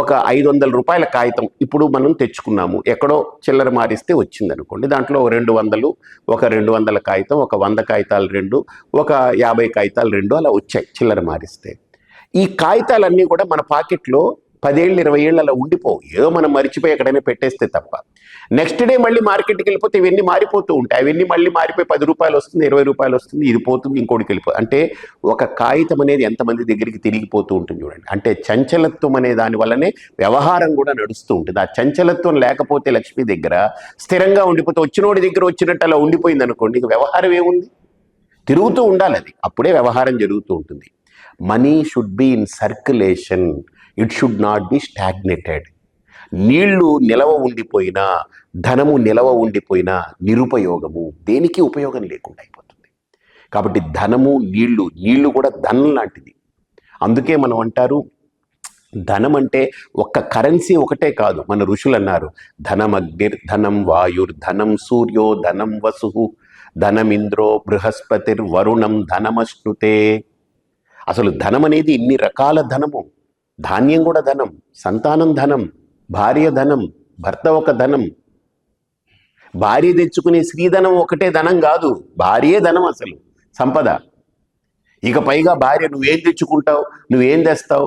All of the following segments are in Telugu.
ఒక 500 రూపాయల కాగితం ఇప్పుడు మనం తెచ్చుకున్నాము, ఎక్కడో చిల్లర మారిస్తే వచ్చింది అనుకోండి, దాంట్లో 200, ఒక 200 కాగితం, ఒక 100 కాగితాలు 2, ఒక 50 కాగితాలు 2 అలా వచ్చాయి చిల్లర మారిస్తే. ఈ కాగితాలన్నీ కూడా మన పాకెట్లో 10 ఏళ్ళు 20 ఏళ్ళు అలా ఉండిపోవు, ఏదో మనం మర్చిపోయి ఎక్కడైనా పెట్టేస్తే తప్ప. నెక్స్ట్ డే మళ్ళీ మార్కెట్కి వెళ్ళిపోతే ఇవన్నీ మారిపోతూ ఉంటాయి, అవన్నీ మళ్ళీ మారిపోయి 10 రూపాయలు వస్తుంది, 20 రూపాయలు వస్తుంది, ఇది పోతుంది, ఇంకోటికి వెళ్ళిపోతుంది. అంటే ఒక కాగితం అనేది ఎంతమంది దగ్గరికి తిరిగిపోతూ ఉంటుంది చూడండి. అంటే చంచలత్వం అనే దాని వల్లనే వ్యవహారం కూడా నడుస్తూ ఉంటుంది. ఆ చంచలత్వం లేకపోతే లక్ష్మి దగ్గర స్థిరంగా ఉండిపోతే వచ్చినోడి దగ్గర వచ్చినట్టు అలా ఉండిపోయింది అనుకోండి, ఇక వ్యవహారం ఏముంది, తిరుగుతూ ఉండాలి, అది అప్పుడే వ్యవహారం జరుగుతూ ఉంటుంది. Money should be in circulation, it should not be stagnated. నీళ్లు నిలవ ఉండిపోయినా, ధనము నిలవ ఉండిపోయినా నిరుపయోగము, దేనికి ఉపయోగం లేకుండా అయిపోతుంది. కాబట్టి ధనము నీళ్లు కూడా ధనం లాంటిది. అందుకే మనం అంటారు, ధనం అంటే ఒక్క కరెన్సీ ఒకటే కాదు. మన ఋషులు అన్నారు, ధనమగ్నిర్ ధనం వాయుర్ ధనం సూర్యో ధనం వసు ధనమింద్రో బృహస్పతిర్ వరుణం ధనమశ్నుతే. అసలు ధనం అనేది ఇన్ని రకాల ధనము. ధాన్యం కూడా ధనం, సంతానం ధనం, భార్య ధనం, భర్త ఒక ధనం. భార్య తెచ్చుకునే స్త్రీధనం ఒకటే ధనం కాదు, భార్యే ధనం అసలు సంపద. ఇక పైగా భార్య నువ్వేం తెచ్చుకుంటావు, నువ్వేం తెస్తావు,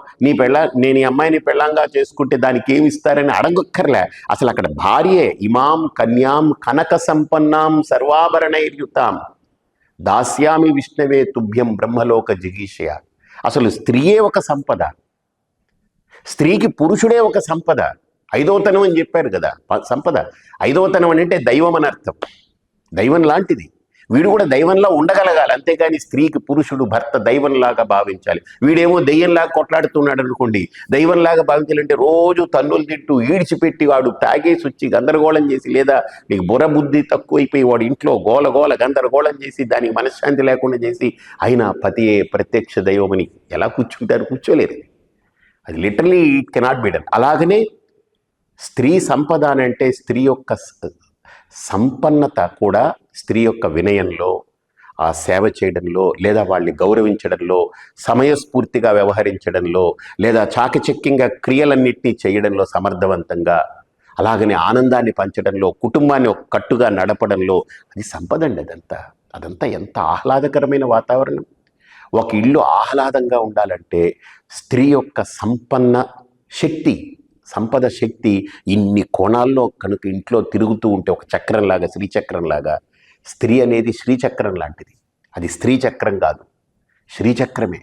నేను ఈ అమ్మాయిని పెళ్ళంగా చేసుకుంటే దానికి ఏమి ఇస్తారని అడగక్కర్లే. అసలు అక్కడ భార్యే ఇమాం కన్యాం కనక సంపన్నాం సర్వాభరణైర్యుతాం దాస్యామి విష్ణవే తుభ్యం బ్రహ్మలోక జిగీషయ. అసలు స్త్రీయే ఒక సంపద, స్త్రీకి పురుషుడే ఒక సంపద. 5వతనం అని చెప్పారు కదా సంపద. 5వతనం అంటే దైవం అని అర్థం, దైవం లాంటిది. వీడు కూడా దైవంలా ఉండగలగాలి, అంతేగాని స్త్రీకి పురుషుడు భర్త దైవంలాగా భావించాలి. వీడేమో దెయ్యంలాగా కొట్లాడుతున్నాడు అనుకోండి, దైవంలాగా భావించాలంటే రోజు తన్నులు తింటూ ఈడ్చిపెట్టి వాడు తాగేసి వచ్చి గందరగోళం చేసి, లేదా నీకు బుర్ర బుద్ధి తక్కువైపోయి వాడు ఇంట్లో గోల గందరగోళం చేసి దానికి మనశ్శాంతి లేకుండా చేసి అయినా పతియే ప్రత్యక్ష దైవమని ఎలా కూర్చుంటారు? కూర్చోలేరు. అది literally it cannot be done. అలాగనే స్త్రీ సంపద అని అంటే స్త్రీ యొక్క సంపన్నత కూడా స్త్రీ యొక్క వినయంలో, ఆ సేవ చేయడంలో, లేదా వాళ్ళని గౌరవించడంలో, సమయస్ఫూర్తిగా వ్యవహరించడంలో, లేదా చాకచక్యంగా క్రియలన్నింటినీ చేయడంలో సమర్థవంతంగా, అలాగనే ఆనందాన్ని పంచడంలో, కుటుంబాన్ని ఒక కట్టుగా నడపడంలో, అది సంపద అండి. అదంతా ఎంత ఆహ్లాదకరమైన వాతావరణం. ఒక ఇల్లు ఆహ్లాదంగా ఉండాలంటే స్త్రీ యొక్క సంపద శక్తి ఇన్ని కోణాల్లో కనుక ఇంట్లో తిరుగుతూ ఉంటే, ఒక చక్రంలాగా, శ్రీచక్రంలాగా, స్త్రీ అనేది శ్రీచక్రం లాంటిది. అది స్త్రీ చక్రం కాదు, శ్రీచక్రమే.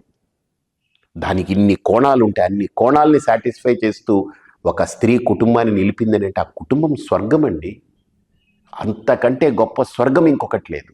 దానికి ఇన్ని కోణాలు ఉంటాయి, అన్ని కోణాలని సాటిస్ఫై చేస్తూ ఒక స్త్రీ కుటుంబాన్ని నిలిపిందని అంటే ఆ కుటుంబం స్వర్గం అండి. అంతకంటే గొప్ప స్వర్గం ఇంకొకటి లేదు.